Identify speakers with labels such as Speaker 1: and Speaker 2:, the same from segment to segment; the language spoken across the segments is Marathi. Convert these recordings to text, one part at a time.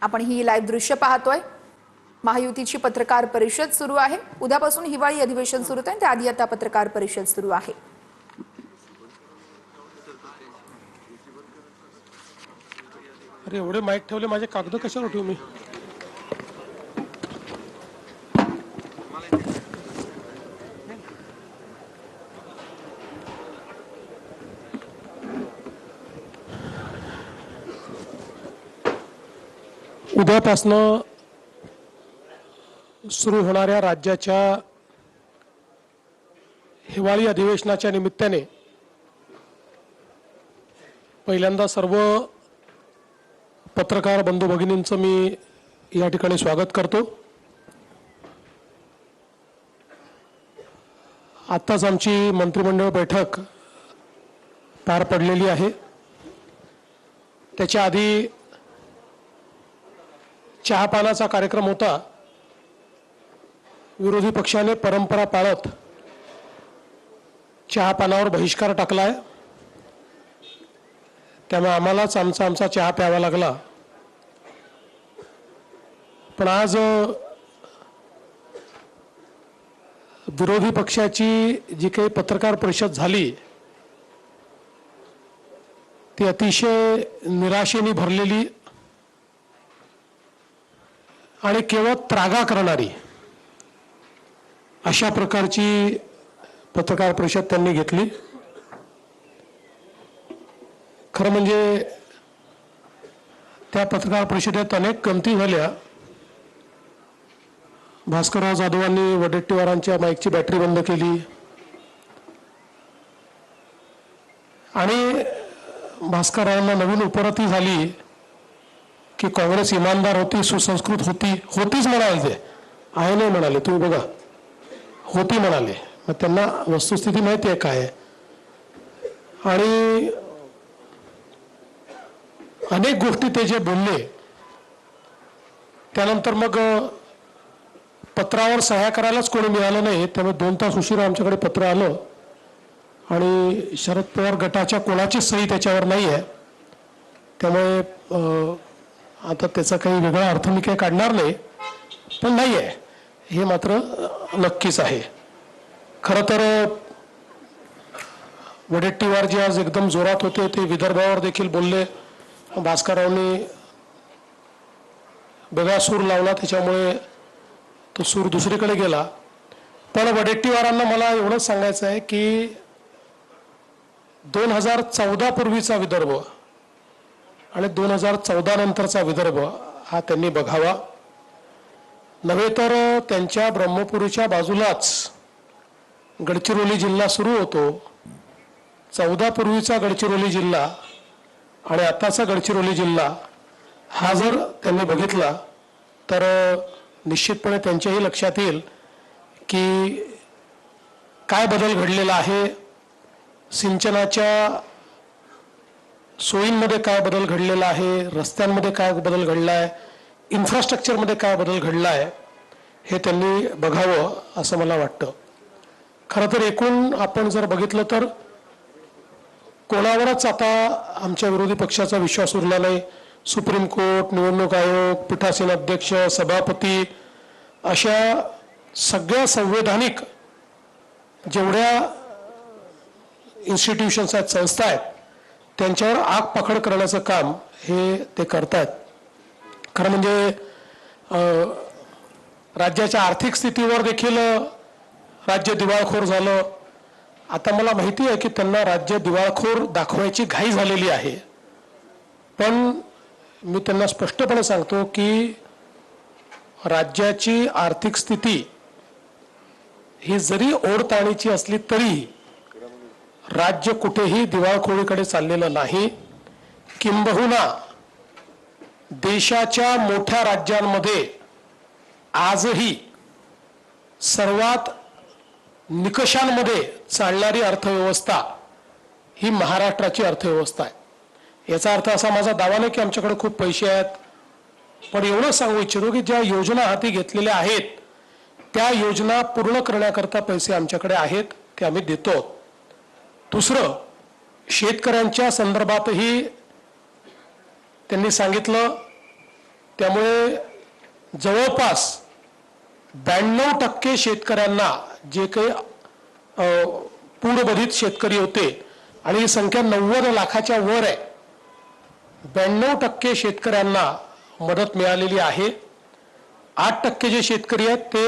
Speaker 1: आपण ही लाईव्ह दृश्य पाहतोय। महायुतीची पत्रकार परिषद सुरू आहे। उद्यापासून हिवाळी अधिवेशन सुरू होते, त्याआधी आता पत्रकार परिषद सुरू आहे।
Speaker 2: अरे एवढे माईक ठेवले, माझे कागद कशावर ठेवू मी? उद्यापासनं सुरू होणाऱ्या राज्याच्या हिवाळी अधिवेशनाच्या निमित्ताने पहिल्यांदा सर्व पत्रकार बंधू भगिनींचं मी या ठिकाणी स्वागत करतो। आत्ताच आमची मंत्रिमंडळ बैठक पार पडलेली आहे। त्याच्या आधी चहापानाचा कार्यक्रम होता। विरोधी पक्षाने परंपरा पाळत चहापानावर बहिष्कार टाकलाय, त्यामुळे आम्हालाच आमचा चहा प्यावा लागला। पण आज विरोधी पक्षाची जी काही पत्रकार परिषद झाली ती अतिशय निराशेने भरलेली आणि केवळ त्रागा करणारी अशा प्रकारची पत्रकार परिषद त्यांनी घेतली। खरं म्हणजे त्या पत्रकार परिषदेत अनेक गमती झाल्या। भास्करराव जाधवांनी वडेट्टीवारांच्या माईकची बॅटरी बंद केली आणि भास्कररावांना नवीन उपरती झाली की काँग्रेस इमानदार होती, सुसंस्कृत होतीच म्हणाले। ते आहे नाही म्हणाले, तुम्ही बघा, होती म्हणाले। मग त्यांना वस्तुस्थिती माहिती आहे काय। आणि अनेक गोष्टी ते जे बोलले त्यानंतर मग पत्रावर सह्या करायलाच कोणी मिळालं नाही, त्यामुळे 2 तास उशिरा आमच्याकडे पत्र आलं आणि शरद पवार गटाच्या कोणाचीच सही त्याच्यावर नाही आहे। त्यामुळे आता त्याचा काही वेगळा अर्थ मी काही काढणार नाही, पण नाही आहे हे मात्र नक्कीच आहे। खरं तर वडेट्टीवार जे आज एकदम जोरात होते ते विदर्भावर देखील बोलले। भास्कररावांनी वेगळा सूर लावला, त्याच्यामुळे तो सूर दुसरीकडे गेला। पण वडेट्टीवारांना मला एवढंच सांगायचं आहे की 2014 पूर्वीचा विदर्भ आणि 2014 नंतरचा विदर्भ हा त्यांनी बघावा। नव्हे तर त्यांच्या ब्रह्मपुरीच्या बाजूलाच गडचिरोली जिल्हा सुरू होतो। 14 पूर्वीचा गडचिरोली जिल्हा आणि आताचा गडचिरोली जिल्हा हा जर त्यांनी बघितला तर निश्चितपणे त्यांच्याही लक्षात येईल की काय बदल घडलेला आहे, सिंचनाच्या सोयींमध्ये काय बदल घडलेला आहे, रस्त्यांमध्ये काय बदल घडला आहे, इन्फ्रास्ट्रक्चरमध्ये काय बदल घडला आहे, हे त्यांनी बघावं असं मला वाटतं। खरं तर एकूण आपण जर बघितलं तर कोणावरच आता आमच्या विरोधी पक्षाचा विश्वास उरला नाही। सुप्रीम कोर्ट, निवडणूक आयोग, पीठासीन अध्यक्ष, सभापती अशा सगळ्या संवैधानिक जेवढ्या इन्स्टिट्यूशन्स आहेत, संस्था आहेत, त्यांच्यावर आग पकड करण्याचं काम हे ते करतायत। खरं म्हणजे राज्याच्या आर्थिक स्थितीवर देखील राज्य दिवाळखोर झालं। आता मला माहिती आहे की त्यांना राज्य दिवाळखोर दाखवायची घाई झालेली आहे, पण मी त्यांना स्पष्टपणे सांगतो की राज्याची आर्थिक स्थिती ही जरी ओढताणीची असली तरी राज्य कुठेही दिवाळखोरीकडे चाललेलं नाही। किंबहुना देशाच्या मोठ्या राज्यांमध्ये आजही सर्वात निकषांमध्ये चालणारी अर्थव्यवस्था ही महाराष्ट्राची अर्थव्यवस्था आहे। याचा अर्थ असा माझा दावा नाही की आमच्याकडे खूप पैसे आहेत, पण एवढं सांगू इच्छितो की ज्या योजना हाती घेतलेल्या आहेत त्या योजना पूर्ण करण्याकरता पैसे आमच्याकडे आहेत, ते आम्ही देतो। दुसरं, शेतकऱ्यांच्या संदर्भातही त्यांनी सांगितलं त्यामुळे जवळपास 92% शेतकऱ्यांना, जे काही पूरबाधित शेतकरी होते आणि ही संख्या 90 लाखाच्या वर आहे, 92% शेतकऱ्यांना मदत मिळालेली आहे. 8% जे शेतकरी आहेत ते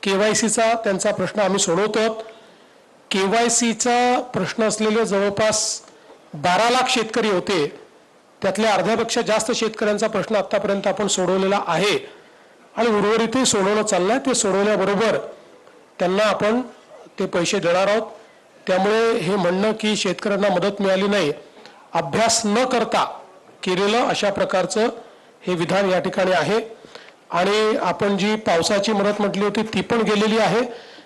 Speaker 2: KYCचा त्यांचा प्रश्न आम्ही सोडवतो. KYCचा प्रश्न असलेले जवळपास 12 लाख शेतकरी होते, त्यातल्या अर्ध्यापेक्षा जास्त शेतकऱ्यांचा प्रश्न आतापर्यंत आपण सोडवलेला आहे आणि उर्वरितही सोडवणं चाललंय. ते सोडवल्याबरोबर त्यांना आपण ते पैसे देणार आहोत. त्यामुळे हे म्हणणं की शेतकऱ्यांना मदत मिळाली नाही, अभ्यास न करता केलेलं अशा प्रकारचं हे विधान या ठिकाणी आहे. आणि आपण जी पावसाची मदत म्हटली होती ती पण गेलेली आहे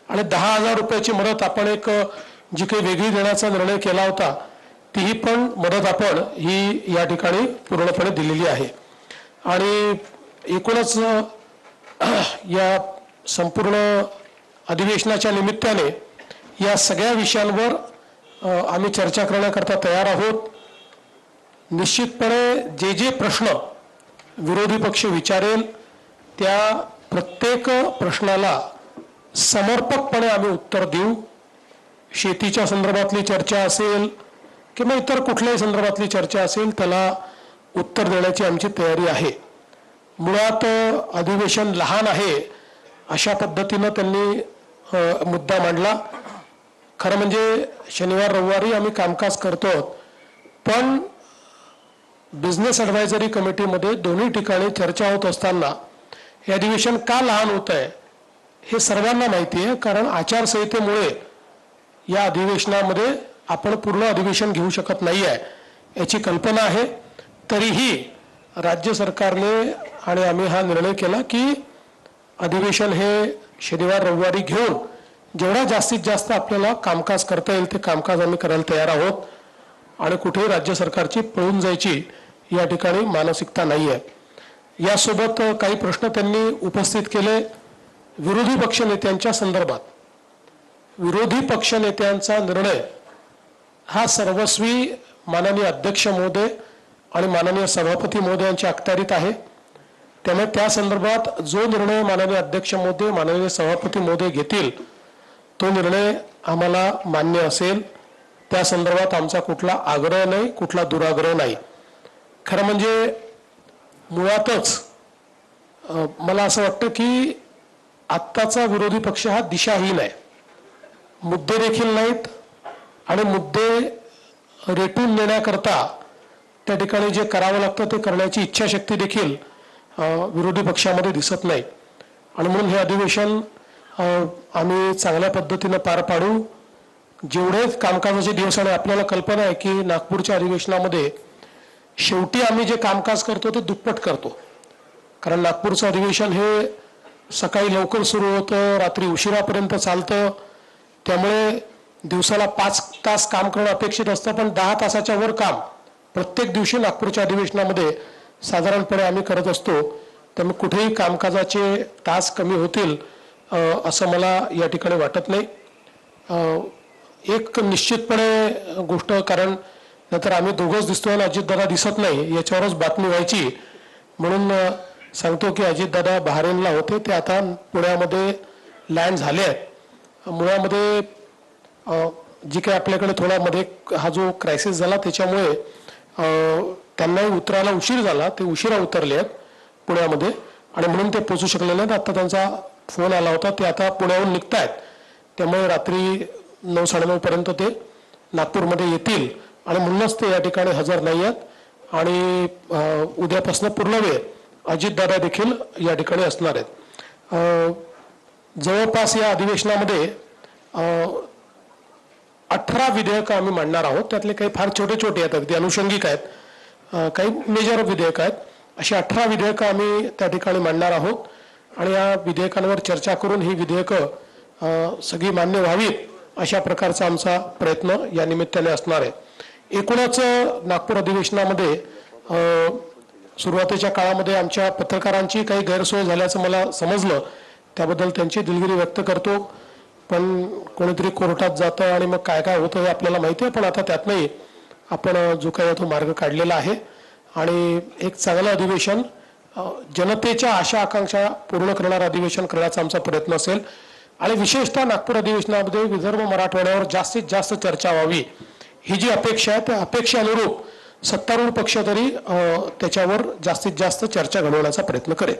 Speaker 2: आणि 10,000 रुपयाची मदत आपण एक जी काही वेगळी देण्याचा निर्णय केला होता तीही पण मदत आपण ही या ठिकाणी पूर्णपणे दिलेली आहे. आणि एकूणच या संपूर्ण अधिवेशनाच्या निमित्ताने या सगळ्या विषयांवर आम्ही चर्चा करण्याकरता तयार आहोत. निश्चितपणे जे जे प्रश्न विरोधी पक्ष विचारेल त्या प्रत्येक प्रश्नाला समर्पकपणे आम्ही उत्तर देऊ. शेतीच्या संदर्भातली चर्चा असेल किंवा इतर कुठल्याही संदर्भातली चर्चा असेल त्याला उत्तर देण्याची आमची तयारी आहे. मुळात अधिवेशन लहान आहे अशा पद्धतीनं त्यांनी मुद्दा मांडला. खरं म्हणजे शनिवार रविवारी आम्ही कामकाज करतो, पण बिझनेस ॲडव्हायझरी कमिटीमध्ये दोन्ही ठिकाणी चर्चा होत असताना हे अधिवेशन का लहान होत आहे हे सर्वांना माहिती आहे. कारण आचारसंहितेमुळे या अधिवेशनामध्ये आपण पूर्ण अधिवेशन घेऊ शकत नाही आहे याची कल्पना आहे. तरीही राज्य सरकारने आणि आम्ही हा निर्णय केला की अधिवेशन हे शनिवार रविवारी घेऊन जेवढा जास्तीत जास्त आपल्याला कामकाज करता येईल ते कामकाज आम्ही करायला तयार आहोत. आणि कुठेही राज्य सरकारची पळून जायची या ठिकाणी मानसिकता नाही आहे. यासोबत काही प्रश्न त्यांनी उपस्थित केले विरोधी पक्षनेत्यांच्या संदर्भात. विरोधी पक्षनेत्यांचा निर्णय हा सर्वस्वी माननीय अध्यक्ष महोदय आणि माननीय सभापती महोदयांच्या अखत्यारीत आहे. त्यामुळे त्या संदर्भात जो निर्णय माननीय अध्यक्ष महोदय माननीय सभापती महोदय घेतील तो निर्णय आम्हाला मान्य असेल. त्या संदर्भात आमचा कुठला आग्रह नाही, कुठला दुराग्रह नाही. खरं म्हणजे मुळातच मला असं वाटतं की आत्ताचा विरोधी पक्ष हा दिशाहीन आहे. मुद्दे देखील नाहीत आणि मुद्दे रेटून नेण्याकरता त्या ठिकाणी जे करावं लागतं ते करण्याची इच्छाशक्ती देखील विरोधी पक्षामध्ये दिसत नाही. आणि म्हणून हे अधिवेशन आम्ही चांगल्या पद्धतीनं पार पाडू. जेवढे कामकाजाचे दिवस आणि आपल्याला कल्पना आहे की नागपूरच्या अधिवेशनामध्ये शेवटी आम्ही जे कामकाज करतो ते दुप्पट करतो. कारण नागपूरचं अधिवेशन हे सकाळी लवकर सुरू होतं, रात्री उशिरापर्यंत चालतं. त्यामुळे दिवसाला 5 तास काम करणं अपेक्षित असतं, पण 10 तासाच्या वर काम प्रत्येक दिवशी नागपूरच्या अधिवेशनामध्ये साधारणपणे आम्ही करत असतो. त्यामुळे कुठेही कामकाजाचे तास कमी होतील असं मला या ठिकाणी वाटत नाही. एक निश्चितपणे गोष्ट, कारण नंतर आम्ही दोघंच दिसतोय आणि अजितदादा दिसत नाही याच्यावरच बातमी व्हायची, म्हणून सांगतो की अजितदादा बहारेनला होते, ते आता पुण्यामध्ये लँड झाले आहेत. मुळामध्ये जी काही आपल्याकडे थोडा मध्ये हा जो क्रायसिस झाला त्याच्यामुळे त्यांनाही उतरायला उशीर झाला, ते उशिरा उतरले आहेत पुण्यामध्ये आणि म्हणून ते पोचू शकले नाहीत. आता त्यांचा फोन आला होता, ते आता पुण्याहून निघतायत. त्यामुळे रात्री 9-9:30 पर्यंत ते नागपूरमध्ये येतील आणि म्हणूनच ते या ठिकाणी हजर नाही आहेत. आणि उद्यापासून पूर्ण वेळ अजितदादा देखील या ठिकाणी असणार आहेत. जवळपास या अधिवेशनामध्ये 18 विधेयकं आम्ही मांडणार आहोत. त्यातले काही फार छोटे छोटे आहेत, अगदी अनुषंगिक आहेत, काही मेजर विधेयकं आहेत. अशी 18 विधेयकं आम्ही त्या ठिकाणी मांडणार आहोत आणि या विधेयकांवर चर्चा करून ही विधेयकं सगळी मान्य व्हावीत अशा प्रकारचा आमचा प्रयत्न या निमित्ताने असणार आहे. एकूणच नागपूर अधिवेशनामध्ये सुरुवातीच्या काळामध्ये आमच्या पत्रकारांची काही गैरसोय झाल्याचं मला समजलं, त्याबद्दल त्यांची दिलगिरी व्यक्त करतो. पण कोणीतरी कोर्टात जातं आणि मग काय काय होतं हे आपल्याला माहिती आहे, पण आता त्यातनंही आपण जो काही तो मार्ग काढलेला आहे आणि एक चांगलं अधिवेशन जनतेच्या आशा आकांक्षा पूर्ण करणारं अधिवेशन करण्याचा आमचा प्रयत्न असेल आणि विशेषतः नागपूर अधिवेशनामध्ये विदर्भ मराठवाड्यावर जास्तीत जास्त चर्चा व्हावी ही जी अपेक्षा आहे त्या अपेक्षेअनुरूप सत्तारूढ पक्ष तरी त्याच्यावर जास्तीत जास्त चर्चा घडवण्याचा प्रयत्न करेल.